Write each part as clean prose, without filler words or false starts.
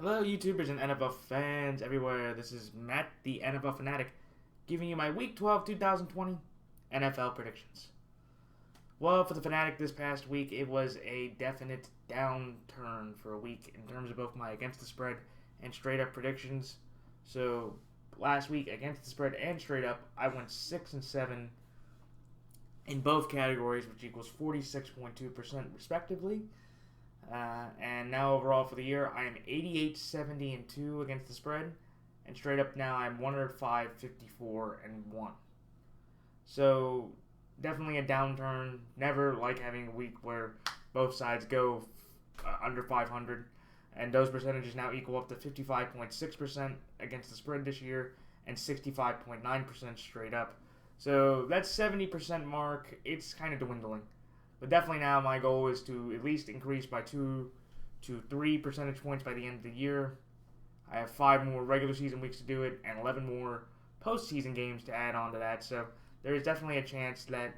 Hello, YouTubers and NFL fans everywhere. This is Matt, the NFL Fanatic, giving you my Week 12 2020 NFL predictions. Well, for the Fanatic this past week, it was a definite downturn for a week in terms of both my against the spread and straight up predictions. So, last week, against the spread and straight up, I went 6-7 in both categories, which equals 46.2% respectively. And now overall for the year, I am 88-70-2 against the spread, and straight up now I'm 105-54-1. So definitely a downturn. Never like having a week where both sides go under 500, and those percentages now equal up to 55.6% against the spread this year and 65.9% straight up. So that 70% mark, it's kind of dwindling. But definitely now my goal is to at least increase by 2 to 3 percentage points by the end of the year. I have 5 more regular season weeks to do it and 11 more postseason games to add on to that. So there is definitely a chance that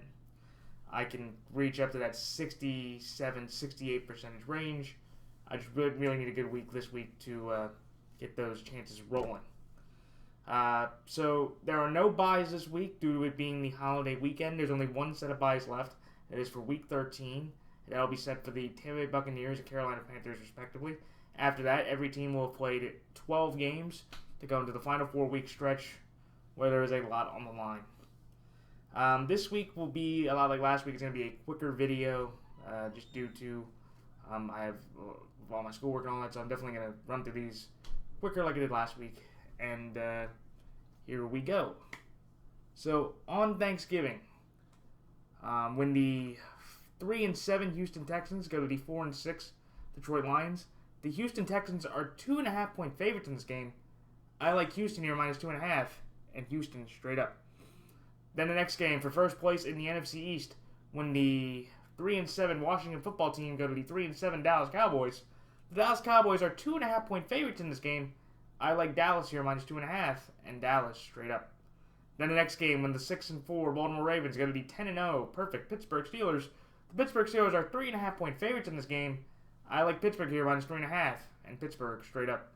I can reach up to that 67-68% range. I just really need a good week this week to get those chances rolling. So there are no buys this week due to it being the holiday weekend. There's only one set of buys left. That is for Week 13. That'll be set for the Tampa Bay Buccaneers and Carolina Panthers, respectively. After that, every team will have played 12 games to go into the final 4-week stretch where there is a lot on the line. This week will be a lot like last week. It's going to be a quicker video just due to I have all my schoolwork and all that, so I'm definitely going to run through these quicker like I did last week. And here we go. So, on Thanksgiving, when the 3-7 Houston Texans go to the 4-6 Detroit Lions, the Houston Texans are 2.5-point favorites in this game. I like Houston here minus 2.5, and Houston straight up. Then the next game for first place in the NFC East, when the 3-7 Washington football team go to the 3-7 Dallas Cowboys. The Dallas Cowboys are 2.5-point favorites in this game. I like Dallas here minus 2.5, and Dallas straight up. Then the next game, when the 6-4 Baltimore Ravens go to the 10-0 perfect Pittsburgh Steelers, the Pittsburgh Steelers are 3.5-point favorites in this game. I like Pittsburgh here minus 3.5, and Pittsburgh straight up.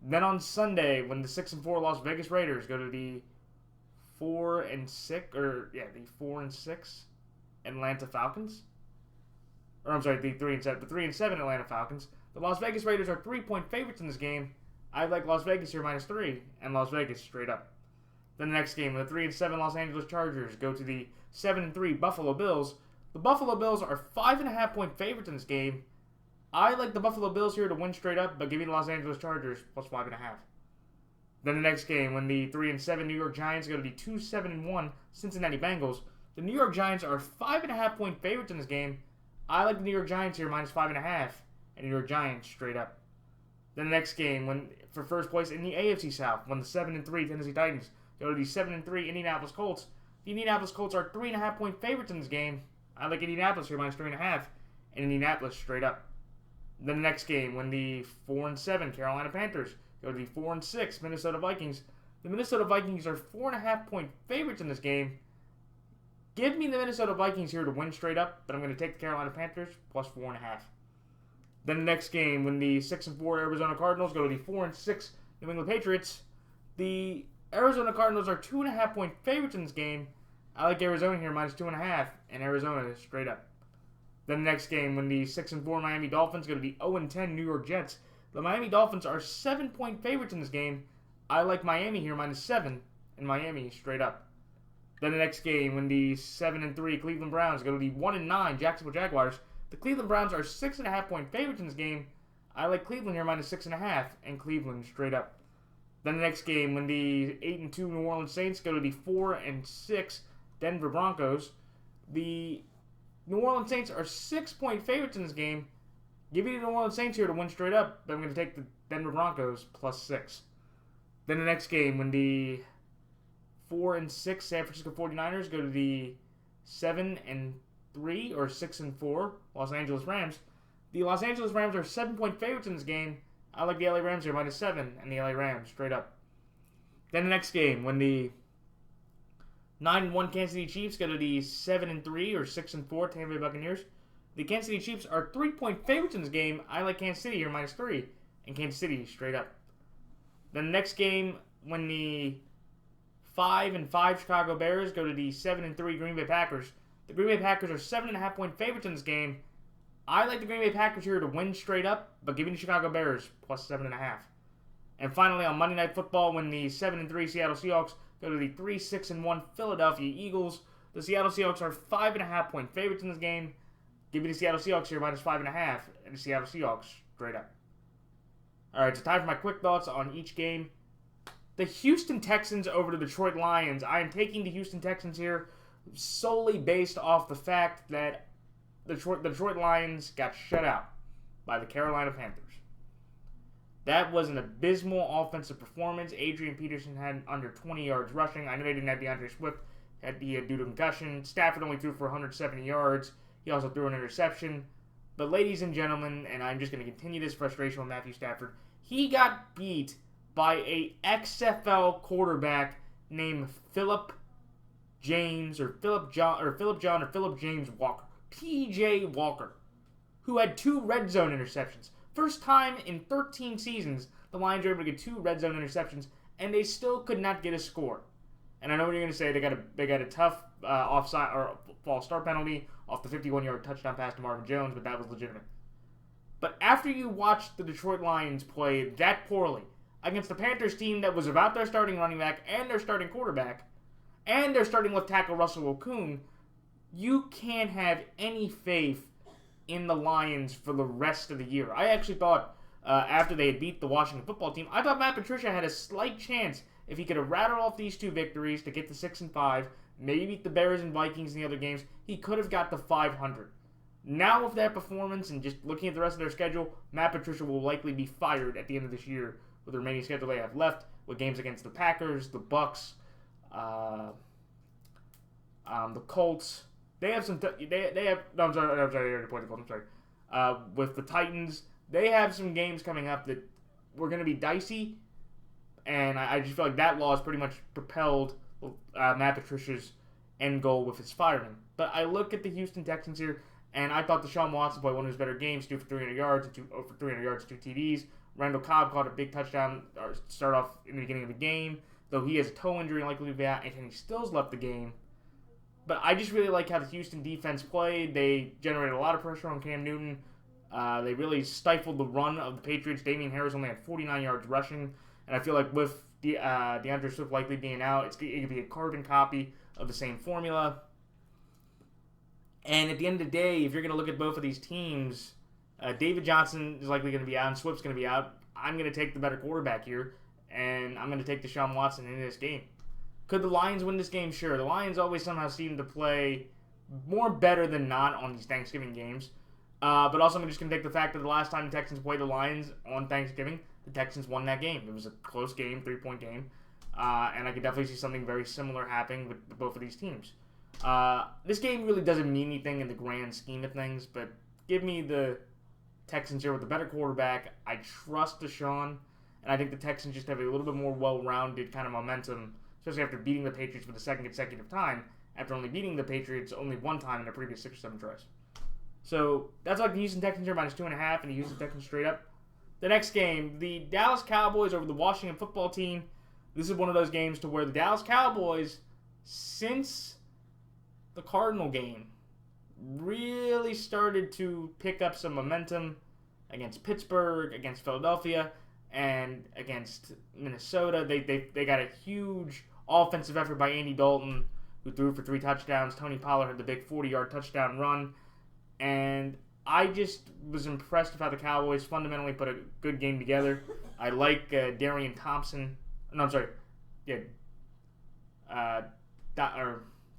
Then on Sunday, when the 6-4 Las Vegas Raiders go to the 4-6 Atlanta Falcons, the 3-7 Atlanta Falcons. The Las Vegas Raiders are 3-point favorites in this game. I like Las Vegas here minus 3, and Las Vegas straight up. Then the next game, the 3-7 Los Angeles Chargers go to the 7-3 Buffalo Bills. The Buffalo Bills are 5.5-point favorites in this game. I like the Buffalo Bills here to win straight up, but give me the Los Angeles Chargers plus 5.5. Then the next game, when the 3-7 New York Giants go to the 2-7-1 Cincinnati Bengals, the New York Giants are 5.5-point favorites in this game. I like the New York Giants here minus 5.5, and New York Giants straight up. Then the next game, when for first place in the AFC South, when the 7-3 Tennessee Titans go to the 7-3 Indianapolis Colts. The Indianapolis Colts are 3.5-point favorites in this game. I like Indianapolis here minus 3.5, and Indianapolis straight up. Then the next game, when the 4-7 Carolina Panthers go to the 4-6 Minnesota Vikings. The Minnesota Vikings are 4.5-point favorites in this game. Give me the Minnesota Vikings here to win straight up, but I'm going to take the Carolina Panthers plus 4.5. Then the next game, when the 6-4 Arizona Cardinals go to the 4-6 New England Patriots. The Arizona Cardinals are 2.5-point favorites in this game. I like Arizona here minus 2.5, and Arizona is straight up. Then the next game, when the 6-4 Miami Dolphins go to the 0-10 New York Jets. The Miami Dolphins are 7-point favorites in this game. I like Miami here minus 7, and Miami straight up. Then the next game, when the 7-3 Cleveland Browns go to the 1-9 Jacksonville Jaguars. The Cleveland Browns are 6.5-point favorites in this game. I like Cleveland here minus 6.5, and Cleveland straight up. Then the next game, when the 8-2 New Orleans Saints go to the 4-6 Denver Broncos. The New Orleans Saints are 6-point favorites in this game. Give me the New Orleans Saints here to win straight up, but I'm going to take the Denver Broncos plus 6. Then the next game, when the 4-6 San Francisco 49ers go to the 7-3 or 6-4 Los Angeles Rams. The Los Angeles Rams are 7-point favorites in this game. I like the LA Rams here minus 7, and the LA Rams straight up. Then the next game, when the 9-1 Kansas City Chiefs go to the 7-3 or 6-4 Tampa Bay Buccaneers. The Kansas City Chiefs are 3-point favorites in this game. I like Kansas City here minus 3, in Kansas City straight up. Then the next game, when the 5-5 Chicago Bears go to the 7-3 Green Bay Packers, the Green Bay Packers are 7.5-point favorites in this game. I like the Green Bay Packers here to win straight up, but give me the Chicago Bears plus 7.5. And finally, on Monday Night Football, when the 7-3 Seattle Seahawks go to the 3-6-1 Philadelphia Eagles, the Seattle Seahawks are 5.5-point favorites in this game. Give me the Seattle Seahawks here minus 5.5, and the Seattle Seahawks straight up. All right, so time for my quick thoughts on each game. The Houston Texans over the Detroit Lions. I am taking the Houston Texans here solely based off the fact that the Detroit Lions got shut out by the Carolina Panthers. That was an abysmal offensive performance. Adrian Peterson had under 20 yards rushing. I know they didn't have DeAndre Swift due to concussion. Stafford only threw for 170 yards. He also threw an interception. But ladies and gentlemen, and I'm just going to continue this frustration with Matthew Stafford, he got beat by a XFL quarterback named Philip James Walker, P.J. Walker, who had 2 red zone interceptions. First time in 13 seasons, the Lions were able to get 2 red zone interceptions, and they still could not get a score. And I know what you're going to say. They got a tough offside or false start penalty off the 51-yard touchdown pass to Marvin Jones, but that was legitimate. But after you watch the Detroit Lions play that poorly against the Panthers team that was without their starting running back and their starting quarterback and their starting left tackle Russell Okung, you can't have any faith in the Lions for the rest of the year. I actually thought after they had beat the Washington football team, I thought Matt Patricia had a slight chance if he could have rattled off these 2 victories to get to 6-5, maybe beat the Bears and Vikings in the other games, he could have got to 500. Now with that performance and just looking at the rest of their schedule, Matt Patricia will likely be fired at the end of this year with the remaining schedule they have left, with games against the Packers, the Bucks, the Colts. They have some. They have. No, I'm sorry. I already pointed the Colts. I'm sorry. With the Titans, they have some games coming up that were going to be dicey, and I just feel like that loss pretty much propelled Matt Patricia's end goal with his firing. But I look at the Houston Texans here, and I thought Deshaun Watson played one of his better games, 2 for 300 yards, and 2 TDs. Randall Cobb caught a big touchdown or start off in the beginning of the game, though he has a toe injury and likely to be out, and he still's left the game. But I just really like how the Houston defense played. They generated a lot of pressure on Cam Newton. They really stifled the run of the Patriots. Damian Harris only had 49 yards rushing, and I feel like with DeAndre Swift likely being out, it could be a carbon copy of the same formula. And at the end of the day, if you're going to look at both of these teams, David Johnson is likely going to be out and Swift's going to be out. I'm going to take the better quarterback here, and I'm going to take Deshaun Watson in this game. Could the Lions win this game? Sure. The Lions always somehow seem to play more better than not on these Thanksgiving games. But also I'm just going to take the fact that the last time the Texans played the Lions on Thanksgiving, the Texans won that game. It was a close game, 3-point game. And I could definitely see something very similar happening with both of these teams. This game really doesn't mean anything in the grand scheme of things, but give me the Texans here with the better quarterback. I trust Deshaun, and I think the Texans just have a little bit more well-rounded kind of momentum, especially after beating the Patriots for the second consecutive time, after only beating the Patriots only one time in their previous 6 or 7 tries. So that's like the Houston Texans here minus 2.5, and the Houston Texans straight up. The next game, the Dallas Cowboys over the Washington football team. This is one of those games to where the Dallas Cowboys, since the Cardinal game, really started to pick up some momentum against Pittsburgh, against Philadelphia, and against Minnesota. They got a huge offensive effort by Andy Dalton, who threw for 3 touchdowns. Tony Pollard had the big 40-yard touchdown run. And I just was impressed with how the Cowboys fundamentally put a good game together. I like Darian Thompson. No, I'm sorry. Yeah.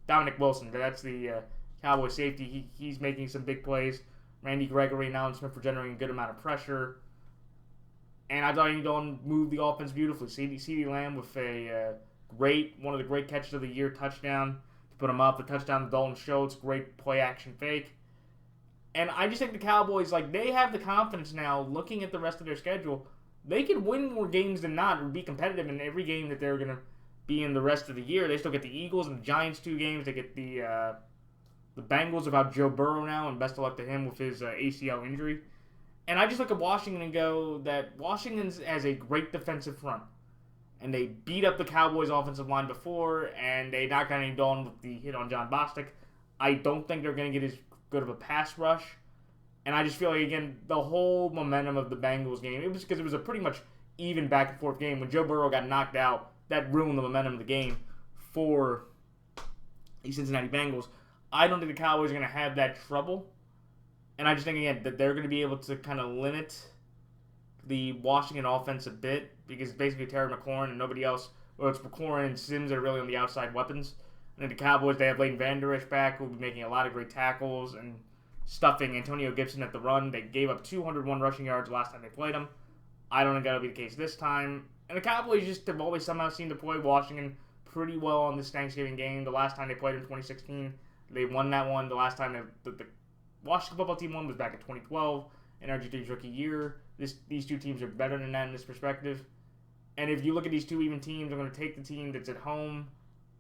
Dominic Wilson. That's the Cowboy safety. He's making some big plays. Randy Gregory and Allen Smith for generating a good amount of pressure. And I thought Andy Dalton moved the offense beautifully. CeeDee Lamb with one of the great catches of the year touchdown to put him up. The touchdown to Dalton Schultz, great play action fake. And I just think the Cowboys, they have the confidence now, looking at the rest of their schedule, they could win more games than not or be competitive in every game that they're going to be in the rest of the year. They still get the Eagles and the Giants 2 games. They get the Bengals about Joe Burrow now, and best of luck to him with his ACL injury. And I just look at Washington and go that Washington has a great defensive front. And they beat up the Cowboys' offensive line before, and they knocked out Andy Dalton with the hit on John Bostic. I don't think they're going to get as good of a pass rush. And I just feel like, again, the whole momentum of the Bengals game, it was because it was a pretty much even back-and-forth game. When Joe Burrow got knocked out, that ruined the momentum of the game for the Cincinnati Bengals. I don't think the Cowboys are going to have that trouble. And I just think, again, that they're going to be able to kind of limit the Washington offense a bit, because it's basically Terry McLaurin and nobody else. Well, it's McLaurin and Sims that are really on the outside weapons. And then the Cowboys, they have Leighton Vander Esch back, who will be making a lot of great tackles and stuffing Antonio Gibson at the run. They gave up 201 rushing yards last time they played him. I don't think that'll be the case this time. And the Cowboys just have always somehow seemed to play Washington pretty well on this Thanksgiving game. The last time they played in 2016, they won that one. The last time the Washington football team won was back in 2012, in RG3's rookie year. These two teams are better than that in this perspective. And if you look at these two even teams, I'm going to take the team that's at home,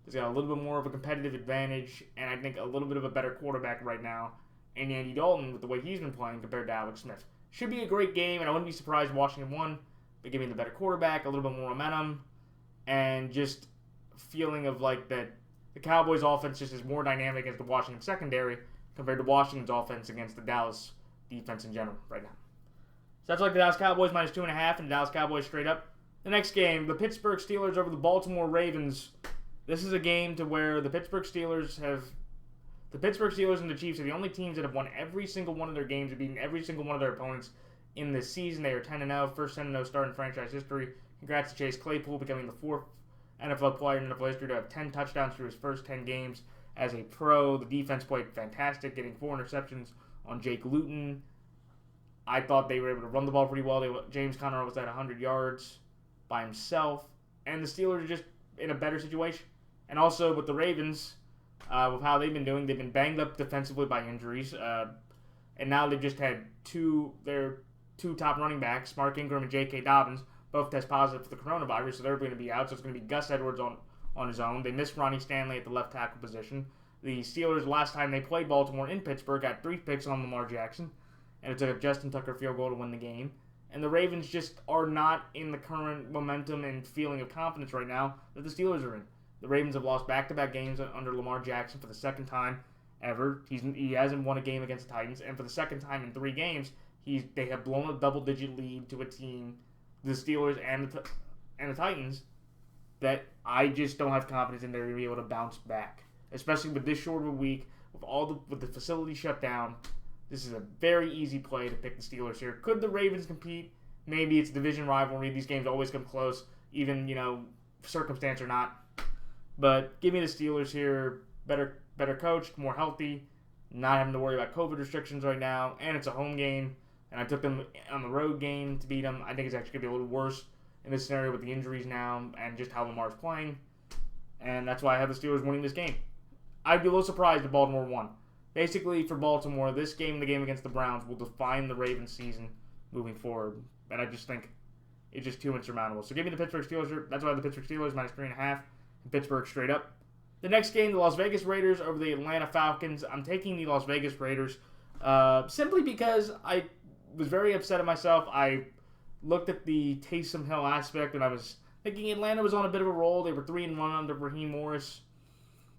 that's got a little bit more of a competitive advantage, and I think a little bit of a better quarterback right now, and Andy Dalton with the way he's been playing compared to Alex Smith. Should be a great game, and I wouldn't be surprised if Washington won, but giving the better quarterback, a little bit more momentum, and just feeling of like that the Cowboys' offense just is more dynamic against the Washington secondary compared to Washington's offense against the Dallas defense in general right now. So that's like the Dallas Cowboys minus 2.5 and the Dallas Cowboys straight up. The next game, the Pittsburgh Steelers over the Baltimore Ravens. This is a game to where the Pittsburgh Steelers and the Chiefs are the only teams that have won every single one of their games and beaten every single one of their opponents in this season. They are 10-0, first 10-0 start in franchise history. Congrats to Chase Claypool, becoming the fourth NFL player in NFL history to have 10 touchdowns through his first 10 games as a pro. The defense played fantastic, getting 4 interceptions on Jake Luton. I thought they were able to run the ball pretty well. James Conner was at 100 yards by himself. And the Steelers are just in a better situation. And also with the Ravens, with how they've been banged up defensively by injuries. And now they've just had their two top running backs, Mark Ingram and J.K. Dobbins, both test positive for the coronavirus, so they're going to be out. So it's going to be Gus Edwards on his own. They missed Ronnie Stanley at the left tackle position. The Steelers, last time they played Baltimore in Pittsburgh, got 3 picks on Lamar Jackson, and it took a Justin Tucker field goal to win the game. And the Ravens just are not in the current momentum and feeling of confidence right now that the Steelers are in. The Ravens have lost back-to-back games under Lamar Jackson for the second time ever. He hasn't won a game against the Titans, and for the second time in 3 games, they have blown a double-digit lead to a team, the Steelers and the Titans, that I just don't have confidence in they're going to be able to bounce back, especially with this short of a week, with the facility shut down. This is a very easy play to pick the Steelers here. Could the Ravens compete? Maybe. It's a division rivalry. These games always come close, even, circumstance or not. But give me the Steelers here. Better coached, more healthy, not having to worry about COVID restrictions right now, and it's a home game. And I took them on the road game to beat them. I think it's actually going to be a little worse in this scenario with the injuries now and just how Lamar's playing. And that's why I have the Steelers winning this game. I'd be a little surprised if Baltimore won. Basically, for Baltimore, this game, the game against the Browns, will define the Ravens season moving forward. And I just think it's just too insurmountable. So give me the Pittsburgh Steelers. That's why the Pittsburgh Steelers minus 3.5. And Pittsburgh straight up. The next game, the Las Vegas Raiders over the Atlanta Falcons. I'm taking the Las Vegas Raiders simply because I was very upset at myself. I looked at the Taysom Hill aspect, and I was thinking Atlanta was on a bit of a roll. They were 3-1 under Raheem Morris.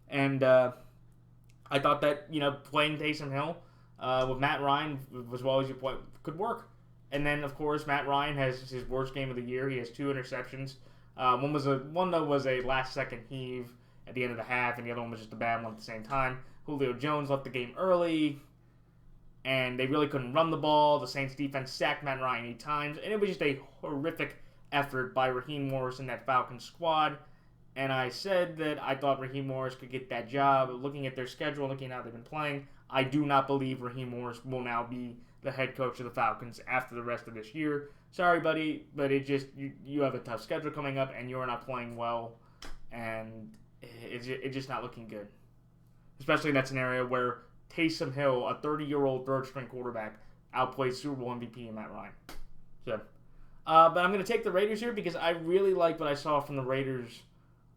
And I thought that, playing Taysom Hill with Matt Ryan as well as you play could work. And then, of course, Matt Ryan has his worst game of the year. He has 2 interceptions. One was a last-second heave at the end of the half, and the other one was just a bad one at the same time. Julio Jones left the game early, and they really couldn't run the ball. The Saints defense sacked Matt Ryan 8 times, and it was just a horrific effort by Raheem Morris and that Falcons squad. And I said that I thought Raheem Morris could get that job. Looking at their schedule, looking at how they've been playing, I do not believe Raheem Morris will now be the head coach of the Falcons after the rest of this year. Sorry, buddy, but you have a tough schedule coming up, and you're not playing well, and it's just not looking good. Especially in that scenario where Taysom Hill, a 30-year-old third-string quarterback, outplays Super Bowl MVP and Matt Ryan. So, but I'm going to take the Raiders here because I really like what I saw from the Raiders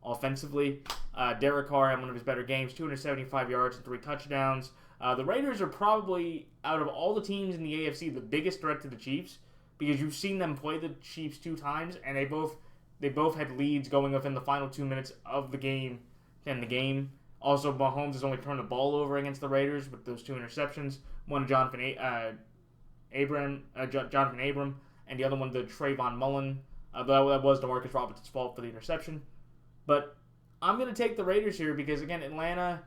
offensively. Derek Carr had one of his better games, 275 yards and 3 touchdowns. The Raiders are probably, out of all the teams in the AFC, the biggest threat to the Chiefs, because you've seen them play the Chiefs 2 times, and they both had leads going within the final 2 minutes of the game. And the game. Also, Mahomes has only turned the ball over against the Raiders with those 2 interceptions. One to Jonathan Abram, and the other one to Trayvon Mullen. That was DeMarcus Robinson's fault for the interception. But I'm going to take the Raiders here because, again, Atlanta,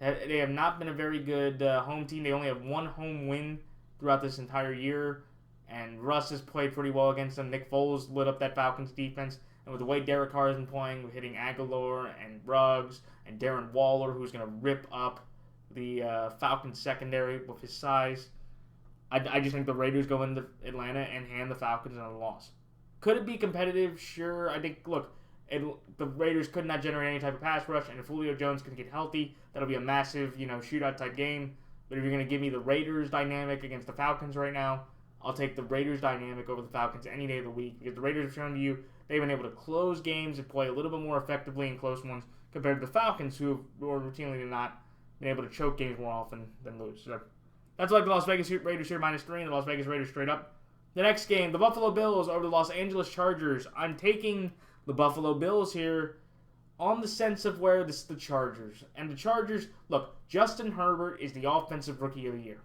they have not been a very good home team. They only have 1 home win throughout this entire year. And Russ has played pretty well against them. Nick Foles lit up that Falcons defense. And with the way Derek Carr has been playing, with hitting Aguilar and Ruggs and Darren Waller, who's going to rip up the Falcons secondary with his size, I just think the Raiders go into Atlanta and hand the Falcons another loss. Could it be competitive? Sure. I think, look, the Raiders could not generate any type of pass rush, and if Julio Jones can get healthy, that'll be a massive, shootout type game. But if you're going to give me the Raiders dynamic against the Falcons right now, I'll take the Raiders dynamic over the Falcons any day of the week, because the Raiders have shown to you they've been able to close games and play a little bit more effectively in close ones compared to the Falcons, who are routinely not been able to choke games more often than lose. So that's like the Las Vegas Raiders here -3, and the Las Vegas Raiders straight up. The next game, the Buffalo Bills over the Los Angeles Chargers. I'm taking the Buffalo Bills here on the sense of where this is the Chargers. And the Chargers, look, Justin Herbert is the offensive rookie of the year.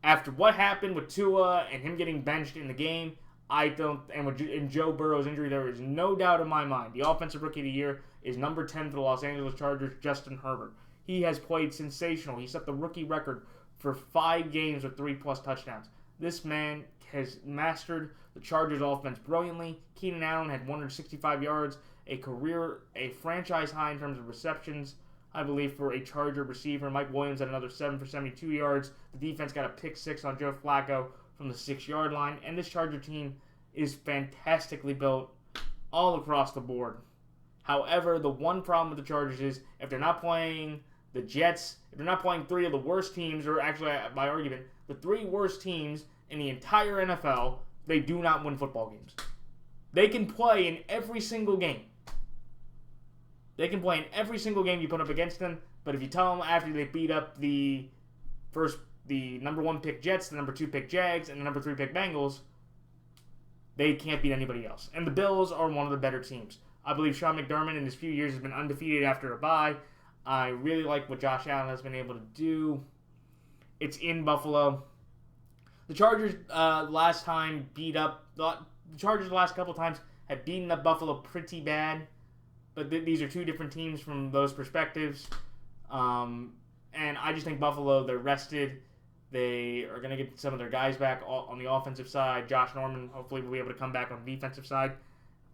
After what happened with Tua and him getting benched in the game, and Joe Burrow's injury, there is no doubt in my mind the offensive rookie of the year is number 10 for the Los Angeles Chargers, Justin Herbert. He has played sensational. He set the rookie record for 5 games with 3+ touchdowns. This man has mastered the Chargers offense brilliantly. Keenan Allen had 165 yards, a franchise high in terms of receptions, I believe, for a Charger receiver. Mike Williams had another 7 for 72 yards. The defense got a pick 6 on Joe Flacco from the 6-yard line. And this Charger team is fantastically built all across the board. However, the one problem with the Chargers is if they're not playing the Jets, if they're not playing 3 of the worst teams, or actually, by argument, the 3 worst teams in the entire NFL, they do not win football games. They can play in every single game. They can play in every single game you put up against them, but if you tell them after they beat up the number 1 pick Jets, the number 2 pick Jags, and the number 3 pick Bengals, they can't beat anybody else. And the Bills are one of the better teams. I believe Sean McDermott in his few years has been undefeated after a bye. I really like what Josh Allen has been able to do. It's in Buffalo. The Chargers the last couple times have beaten up Buffalo pretty bad. But these are 2 different teams from those perspectives. And I just think Buffalo, they're rested. They are going to get some of their guys back on the offensive side. Josh Norman, hopefully, will be able to come back on the defensive side.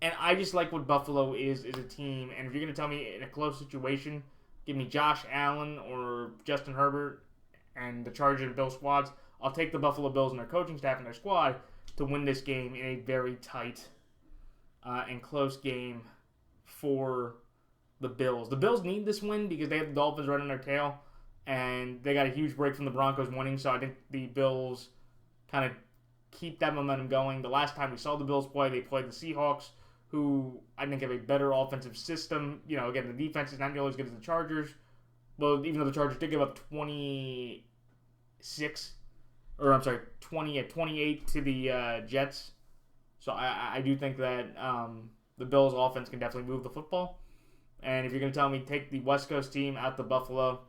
And I just like what Buffalo is a team. And if you're going to tell me in a close situation, give me Josh Allen or Justin Herbert and the Chargers and Bill squads, I'll take the Buffalo Bills and their coaching staff and their squad to win this game in a very tight and close game for the Bills. The Bills need this win because they have the Dolphins right on their tail, and they got a huge break from the Broncos winning, so I think the Bills kind of keep that momentum going. The last time we saw the Bills play, they played the Seahawks, who I think have a better offensive system. Again, the defense is not nearly as good as the Chargers. Well, even though the Chargers did give up 28 to the Jets. So I do think that the Bills' offense can definitely move the football. And if you're going to tell me take the West Coast team out to Buffalo,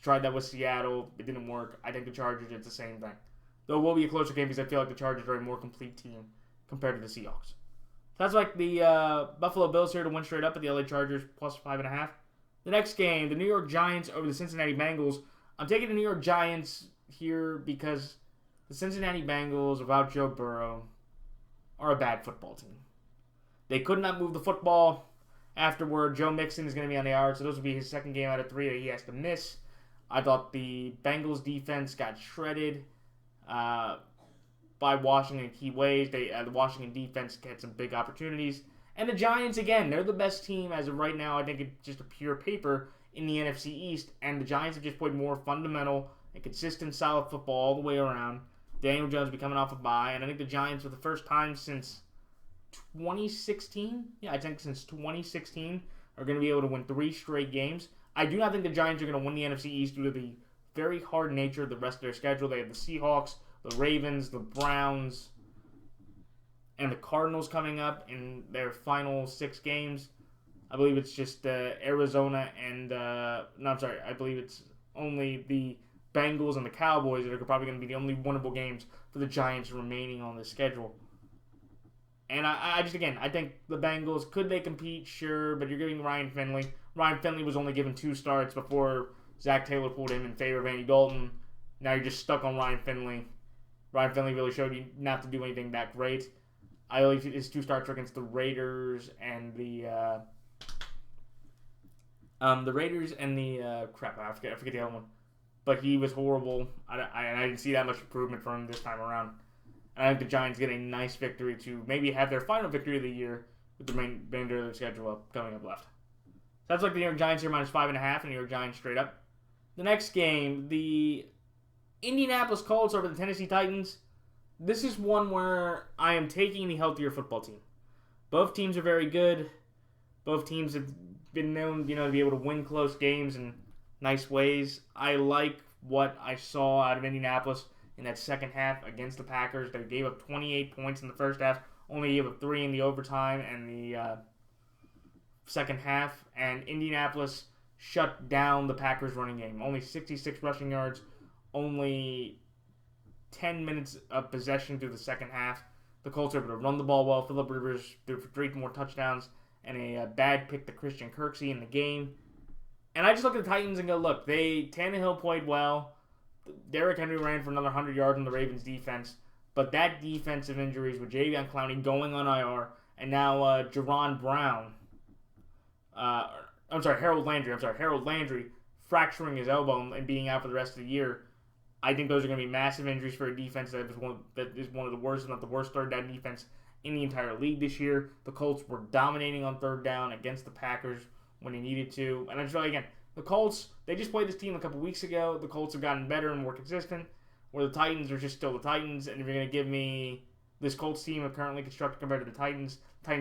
tried that with Seattle, it didn't work. I think the Chargers did the same thing. Though it will be a closer game because I feel like the Chargers are a more complete team compared to the Seahawks. That's like the Buffalo Bills here to win straight up at the LA Chargers plus 5.5. The next game, the New York Giants over the Cincinnati Bengals. I'm taking the New York Giants here because the Cincinnati Bengals, without Joe Burrow, are a bad football team. They could not move the football. Afterward, Joe Mixon is going to be on the IR, so those will be his second game out of 3 that he has to miss. I thought the Bengals defense got shredded by Washington in key ways. The Washington defense had some big opportunities. And the Giants, again, they're the best team as of right now. I think it's just a pure paper in the NFC East. And the Giants have just played more fundamental and consistent, solid football all the way around. Daniel Jones will be coming off a bye. And I think the Giants, for the first time since 2016, since 2016, are going to be able to win 3 straight games. I do not think the Giants are going to win the NFC East due to the very hard nature of the rest of their schedule. They have the Seahawks, the Ravens, the Browns, and the Cardinals coming up in their final 6 games. I believe it's just Arizona and I believe it's only the Bengals and the Cowboys that are probably going to be the only winnable games for the Giants remaining on the schedule. And I think the Bengals, could they compete? Sure, but you're giving Ryan Finley. Ryan Finley was only given 2 starts before Zach Taylor pulled him in favor of Andy Dalton. Now you're just stuck on Ryan Finley. Ryan Finley really showed you not to do anything that great. I believe his 2 starts were against the Raiders and the I forget the other one. But he was horrible. I didn't see that much improvement from him this time around. And I think the Giants get a nice victory to maybe have their final victory of the year with the remainder of their schedule coming up left. So that's like the New York Giants here -5.5, and New York Giants straight up. The next game, the Indianapolis Colts over the Tennessee Titans. This is one where I am taking the healthier football team. Both teams are very good. Both teams have been known, to be able to win close games in nice ways. I like what I saw out of Indianapolis in that second half against the Packers. They gave up 28 points in the first half, only gave up 3 in the overtime and the second half, and Indianapolis shut down the Packers running game. Only 66 rushing yards, only 10 minutes of possession through the second half. The Colts are able to run the ball well. Phillip Rivers threw for 3 more touchdowns and a bad pick to Christian Kirksey in the game. And I just look at the Titans and go, look, Tannehill played well. Derrick Henry ran for another 100 yards on the Ravens defense. But that defensive injuries with Jadeveon Clowney going on IR, and now Harold Landry fracturing his elbow and being out for the rest of the year. I think those are going to be massive injuries for a defense that is one of the worst, if not the worst, third down defense in the entire league this year. The Colts were dominating on third down against the Packers when they needed to. And I just feel like, again, the Colts, they just played this team a couple weeks ago. The Colts have gotten better and more consistent, where the Titans are just still the Titans. And if you're going to give me this Colts team currently constructed compared to the Titans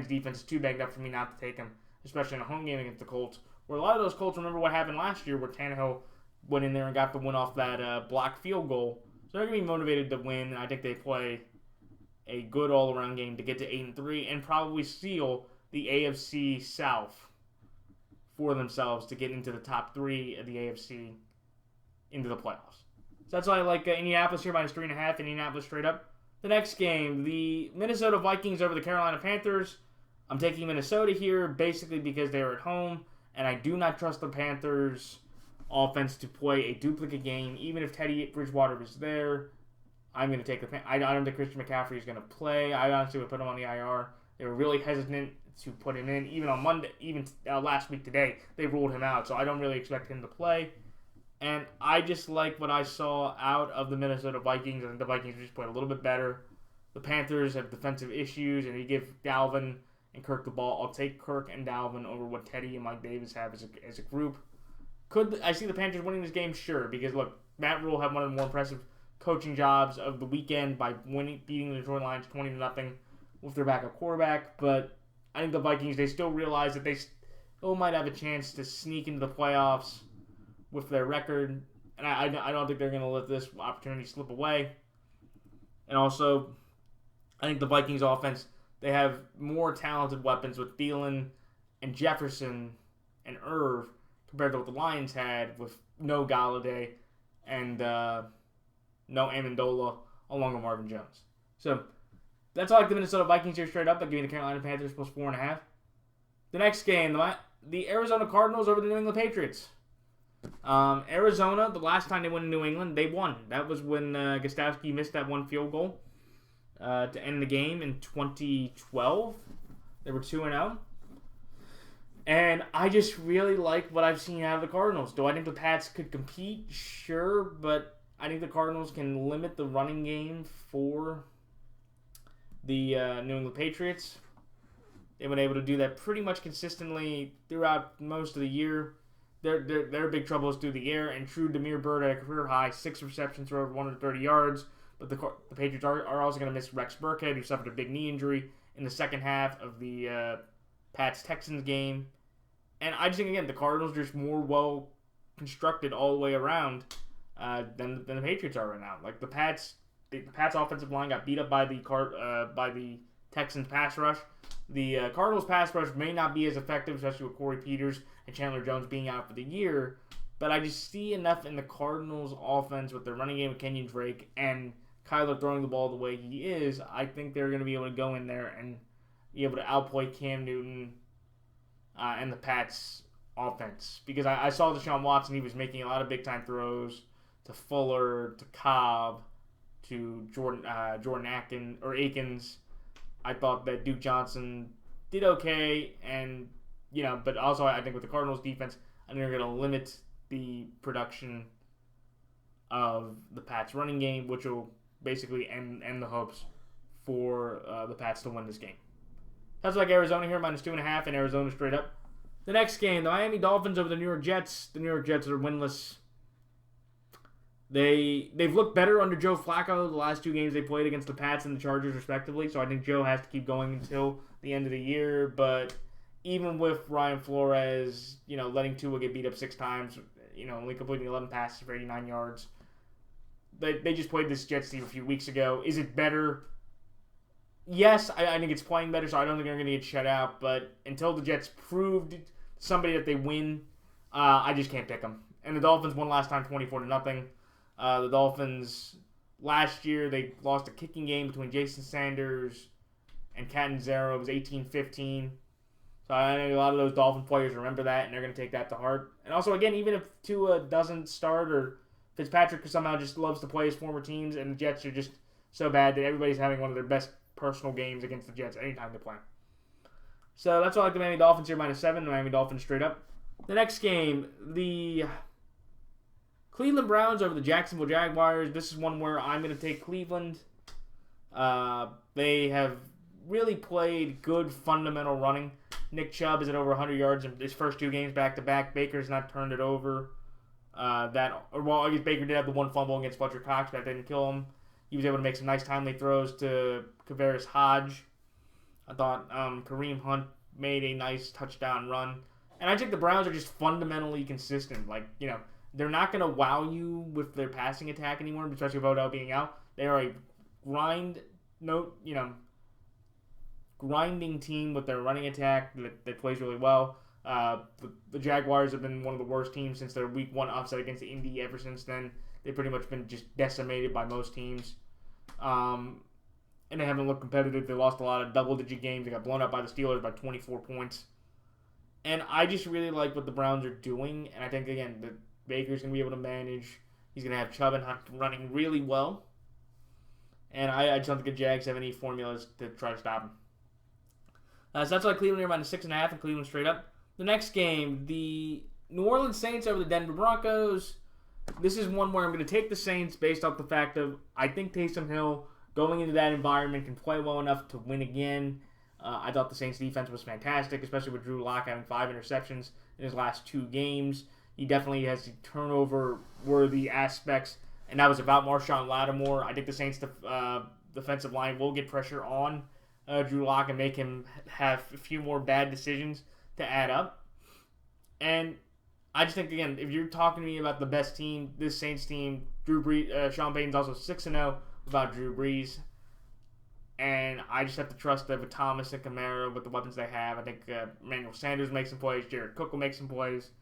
defense is too banged up for me not to take them, especially in a home game against the Colts, where a lot of those Colts remember what happened last year where Tannehill went in there and got the win off that blocked field goal. So they're going to be motivated to win, and I think they play a good all-around game to get to 8-3 and probably seal the AFC South for themselves to get into the top 3 of the AFC into the playoffs. So that's why I like Indianapolis here -3.5, Indianapolis straight up. The next game, the Minnesota Vikings over the Carolina Panthers. I'm taking Minnesota here basically because they're at home, and I do not trust the Panthers' offense to play a duplicate game. Even if Teddy Bridgewater is there, I'm going to take the Panthers. I don't think Christian McCaffrey is going to play. I honestly would put him on the IR. They were really hesitant to put him in. Even on Monday, last week today, they ruled him out. So I don't really expect him to play. And I just like what I saw out of the Minnesota Vikings. I think the Vikings just played a little bit better. The Panthers have defensive issues, and you give Dalvin and Kirk the ball. I'll take Kirk and Dalvin over what Teddy and Mike Davis have as a group. Could I see the Panthers winning this game? Sure, because look, Matt Rule had one of the more impressive coaching jobs of the weekend by beating the Detroit Lions 20-0 with their backup quarterback. But I think the Vikings, they still realize that they still might have a chance to sneak into the playoffs with their record, and I don't think they're going to let this opportunity slip away. And also, I think the Vikings offense, they have more talented weapons with Thielen and Jefferson and Irv compared to what the Lions had with no Galladay and no Amendola along with Marvin Jones. So that's all like the Minnesota Vikings here straight up. I'll give you the Carolina Panthers +4.5. The next game, the Arizona Cardinals over the New England Patriots. Arizona, the last time they went to New England, they won. That was when Gostowski missed that one field goal to end the game in 2012. They were 2-0. And I just really like what I've seen out of the Cardinals. Do I think the Pats could compete? Sure, but I think the Cardinals can limit the running game for the New England Patriots. They've been able to do that pretty much consistently throughout most of the year. Their big trouble is through the air, and true Damiere Byrd at a career high, 6 receptions for over 130 yards. But the Patriots are also going to miss Rex Burkhead, who suffered a big knee injury in the second half of the Pats-Texans game. And I just think, again, the Cardinals are just more well-constructed all the way around. than the Patriots are right now. Like the Pats offensive line got beat up by the Texans pass rush. The Cardinals pass rush may not be as effective, especially with Corey Peters and Chandler Jones being out for the year. But I just see enough in the Cardinals offense with their running game with Kenyon Drake and Kyler throwing the ball the way he is. I think they're going to be able to go in there and be able to outplay Cam Newton and the Pats offense. Because I saw Deshaun Watson, he was making a lot of big-time throws to Fuller, to Cobb, to Jordan Akins. I thought that Duke Johnson did okay, and but also I think with the Cardinals defense, I think they're going to limit the production of the Pats running game, which will basically end the hopes for the Pats to win this game. That's like Arizona here, -2.5, and Arizona straight up. The next game, the Miami Dolphins over the New York Jets. The New York Jets are winless. They've looked better under Joe Flacco the last 2 games they played against the Pats and the Chargers, respectively. So I think Joe has to keep going until the end of the year. But even with Ryan Flores, letting Tua get beat up 6 times, only completing 11 passes for 89 yards, they just played this Jets team a few weeks ago. Is it better? Yes, I think it's playing better, so I don't think they're going to get shut out. But until the Jets proved somebody that they win, I just can't pick them. And the Dolphins won last time 24-0. The Dolphins, last year, they lost a kicking game between Jason Sanders and Catanzaro. It was 18-15. So I know a lot of those Dolphin players remember that, and they're going to take that to heart. And also, again, even if Tua doesn't start or Fitzpatrick somehow just loves to play his former teams and the Jets are just so bad that everybody's having one of their best personal games against the Jets anytime they play. So that's why I like the Miami Dolphins here, -7. The Miami Dolphins straight up. The next game, the Cleveland Browns over the Jacksonville Jaguars. This is one where I'm going to take Cleveland. They have really played good fundamental running. Nick Chubb is at over 100 yards in his first 2 games back-to-back. Baker's not turned it over. I guess Baker did have the 1 fumble against Fletcher Cox, but that didn't kill him. He was able to make some nice timely throws to Kavaris Hodge. I thought Kareem Hunt made a nice touchdown run. And I think the Browns are just fundamentally consistent. They're not going to wow you with their passing attack anymore, especially with Odell being out. They are a grinding team with their running attack that plays really well. The Jaguars have been one of the worst teams since their Week 1 upset against the Indy. Ever since then, they've pretty much been just decimated by most teams. And they haven't looked competitive. They lost a lot of double-digit games. They got blown up by the Steelers by 24 points. And I just really like what the Browns are doing. And I think, again, that Baker's going to be able to manage. He's going to have Chubb and Hunt running really well. And I just don't think the Jags have any formulas to try to stop him. So that's why Cleveland are -6.5 and Cleveland straight up. The next game, the New Orleans Saints over the Denver Broncos. This is one where I'm going to take the Saints based off the fact of I think Taysom Hill going into that environment can play well enough to win again. I thought the Saints defense was fantastic, especially with Drew Lock having 5 interceptions in his last 2 games. He definitely has the turnover-worthy aspects, and that was about Marshawn Lattimore. I think the Saints' defensive line will get pressure on Drew Lock and make him have a few more bad decisions to add up. And I just think, again, if you're talking to me about the best team, this Saints team, Drew Brees, Sean Payton's also 6-0 without Drew Brees. And I just have to trust that with Thomas and Kamara, with the weapons they have. I think Emmanuel Sanders makes some plays. Jared Cook will make some plays.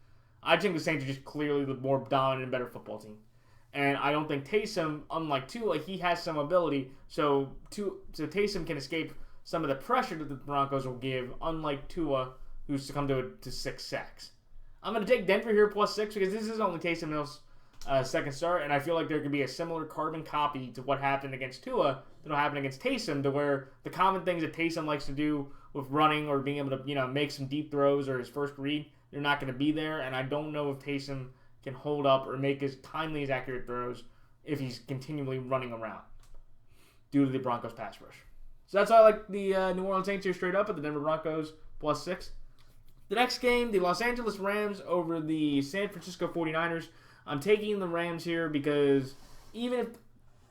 I think the Saints are just clearly the more dominant and better football team. And I don't think Taysom, unlike Tua, he has some ability. So Taysom can escape some of the pressure that the Broncos will give, unlike Tua, who's succumbed to 6 sacks. I'm going to take Denver here +6 because this is only Taysom Hill's second start, and I feel like there could be a similar carbon copy to what happened against Tua that'll happen against Taysom, to where the common things that Taysom likes to do with running or being able to make some deep throws or his first read, they're not going to be there, and I don't know if Taysom can hold up or make as timely as accurate throws if he's continually running around due to the Broncos pass rush. So that's why I like the New Orleans Saints here straight up at the Denver Broncos +6. The next game, the Los Angeles Rams over the San Francisco 49ers. I'm taking the Rams here because even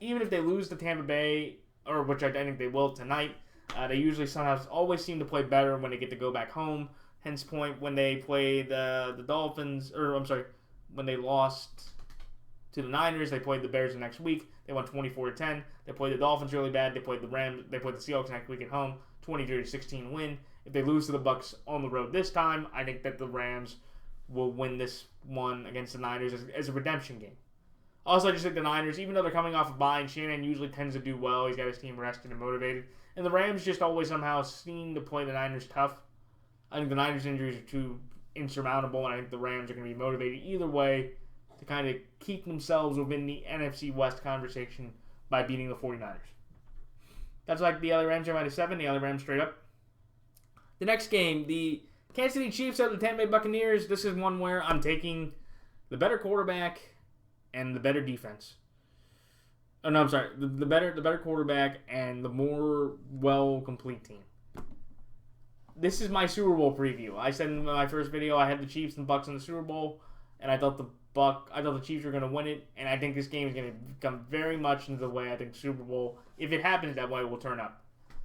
if they lose to Tampa Bay, or which I think they will tonight, they usually always seem to play better when they get to go back home. Hence point when they played the Dolphins, when they lost to the Niners. They played the Bears the next week. They won 24-10. They played the Dolphins really bad. They played the Rams. They played the Seahawks next week at home. 23-16 win. If they lose to the Bucs on the road this time, I think that the Rams will win this one against the Niners as a redemption game. Also, I just think the Niners, even though they're coming off a bye, and Shanahan usually tends to do well, he's got his team rested and motivated. And the Rams just always somehow seem to play the Niners tough. I think the Niners' injuries are too insurmountable, and I think the Rams are going to be motivated either way to kind of keep themselves within the NFC West conversation by beating the 49ers. That's like the LA Rams are -7, the LA Rams straight up. The next game, the Kansas City Chiefs at the Tampa Bay Buccaneers. This is one where I'm taking the better quarterback and the better defense. Oh, no, I'm sorry. The better quarterback and the more well-complete team. This is my Super Bowl preview. I said in my first video I had the Chiefs and Bucs in the Super Bowl, and I thought the Chiefs were going to win it, and I think this game is going to come very much into the way I think the Super Bowl, if it happens that way, will turn out.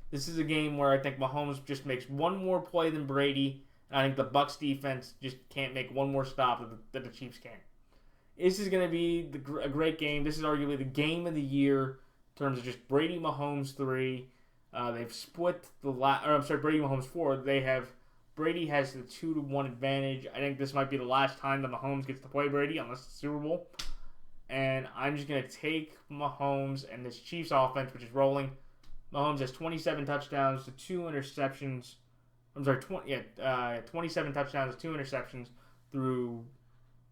This is a game where I think Mahomes just makes one more play than Brady, and I think the Bucs defense just can't make one more stop that the Chiefs can. This is going to be a great game. This is arguably the game of the year in terms of just Brady Mahomes 3. They've split Brady Mahomes 4. Brady has the 2-1 advantage. I think this might be the last time that Mahomes gets to play Brady, unless it's the Super Bowl. And I'm just going to take Mahomes and this Chiefs offense, which is rolling. Mahomes has 27 touchdowns to 2 interceptions. 27 touchdowns to 2 interceptions through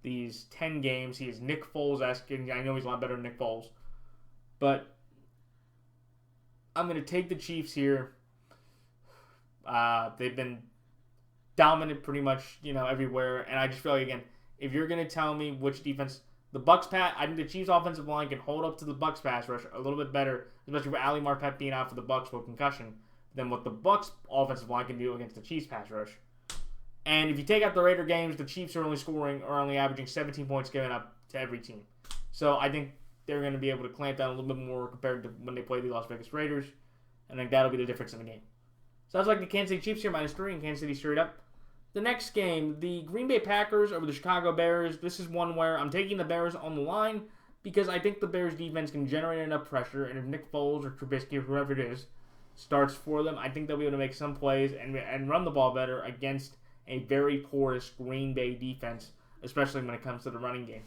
these 10 games. He is Nick Foles-esque. I know he's a lot better than Nick Foles. But I'm going to take the Chiefs here. They've been dominant pretty much, everywhere. And I just feel like, again, if you're going to tell me which defense, the Bucs I think the Chiefs offensive line can hold up to the Bucs pass rush a little bit better, especially with Ali Marpet being out for the Bucs with concussion, than what the Bucs offensive line can do against the Chiefs pass rush. And if you take out the Raider games, the Chiefs are only averaging 17 points given up to every team. So I think they're going to be able to clamp down a little bit more compared to when they play the Las Vegas Raiders. And I think that'll be the difference in the game. So that's like the Kansas City Chiefs here, -3, and Kansas City straight up. The next game, the Green Bay Packers over the Chicago Bears. This is one where I'm taking the Bears on the line because I think the Bears defense can generate enough pressure, and if Nick Foles or Trubisky or whoever it is starts for them, I think they'll be able to make some plays and run the ball better against a very porous Green Bay defense, especially when it comes to the running game.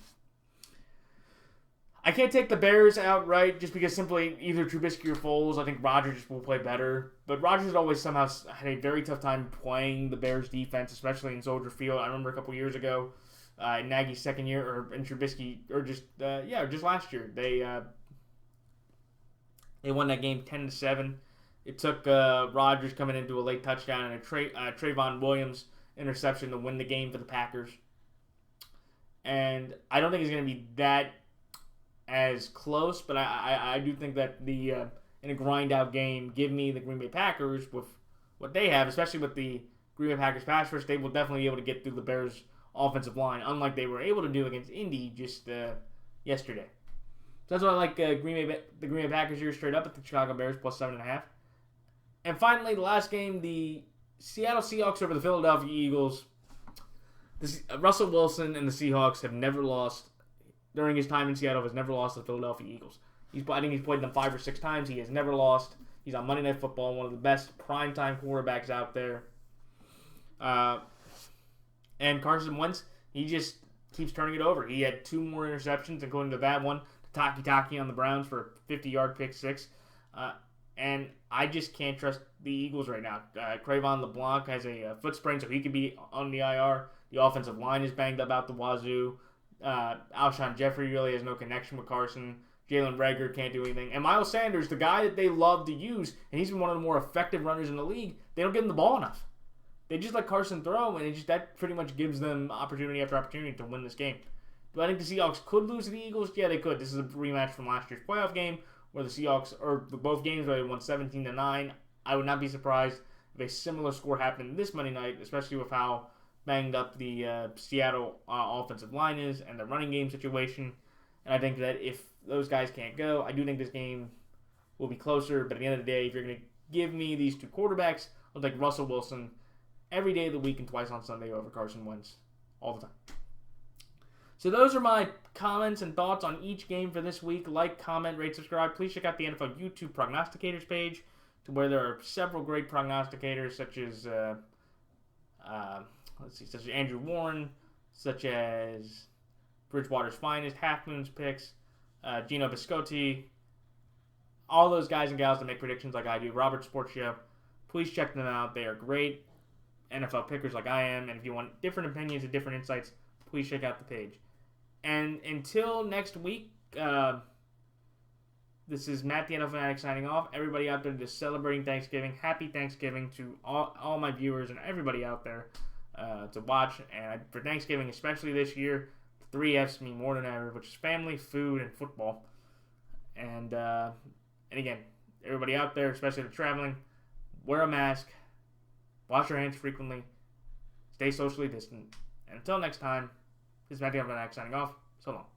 I can't take the Bears outright just because simply either Trubisky or Foles. I think Rodgers will play better. But Rodgers has always somehow had a very tough time playing the Bears defense, especially in Soldier Field. I remember a couple years ago, in Nagy's second year, or in Trubisky, or just last year, they won that game 10-7. It took Rodgers coming into a late touchdown and a Trayvon Williams interception to win the game for the Packers. And I don't think it's going to be that as close, but I do think that in a grind-out game, give me the Green Bay Packers with what they have, especially with the Green Bay Packers pass rush. They will definitely be able to get through the Bears' offensive line, unlike they were able to do against Indy just yesterday. So that's why I like the Green Bay Packers here straight up at the Chicago Bears +7.5. And finally, the last game, the Seattle Seahawks over the Philadelphia Eagles. Russell Wilson and the Seahawks have never lost during his time in Seattle. Has never lost to the Philadelphia Eagles. I think he's played them 5 or 6 times. He has never lost. He's on Monday Night Football, one of the best primetime quarterbacks out there. And Carson Wentz, he just keeps turning it over. He had 2 more interceptions, including the bad one to Taki on the Browns for a 50-yard pick 6. And I just can't trust the Eagles right now. Crayvon LeBlanc has a foot sprain, so he could be on the IR. The offensive line is banged up out the wazoo. Alshon Jeffrey really has no connection with Carson. Jalen Reagor can't do anything. And Miles Sanders, the guy that they love to use, and he's been one of the more effective runners in the league, they don't give him the ball enough. They just let Carson throw, and that pretty much gives them opportunity after opportunity to win this game. Do I think the Seahawks could lose to the Eagles? Yeah, they could. This is a rematch from last year's playoff game where the Seahawks, or both games where they won 17-9. I would not be surprised if a similar score happened this Monday night, especially with how banged up the Seattle offensive line is and the running game situation. And I think that if those guys can't go, I do think this game will be closer. But at the end of the day, if you're going to give me these 2 quarterbacks, I'll take Russell Wilson every day of the week and twice on Sunday over Carson Wentz all the time. So those are my comments and thoughts on each game for this week. Like, comment, rate, subscribe. Please check out the NFL YouTube Prognosticators page, to where there are several great prognosticators, such as such as Andrew Warren, such as Bridgewater's Finest, Half Moon's Picks, Gino Biscotti, all those guys and gals that make predictions like I do. Robert Sports Show. Please check them out. They are great NFL pickers like I am. And if you want different opinions and different insights, please check out the page. And until next week, this is Matt the NFL Fanatic signing off. Everybody out there just celebrating Thanksgiving. Happy Thanksgiving to all my viewers and everybody out there to watch. And for Thanksgiving, especially this year, 3 F's mean more than ever, which is family, food, and football. And again, everybody out there, especially if you're traveling, wear a mask, wash your hands frequently, stay socially distant. And until next time, this is Matt the NFL Fanatic signing off. So long.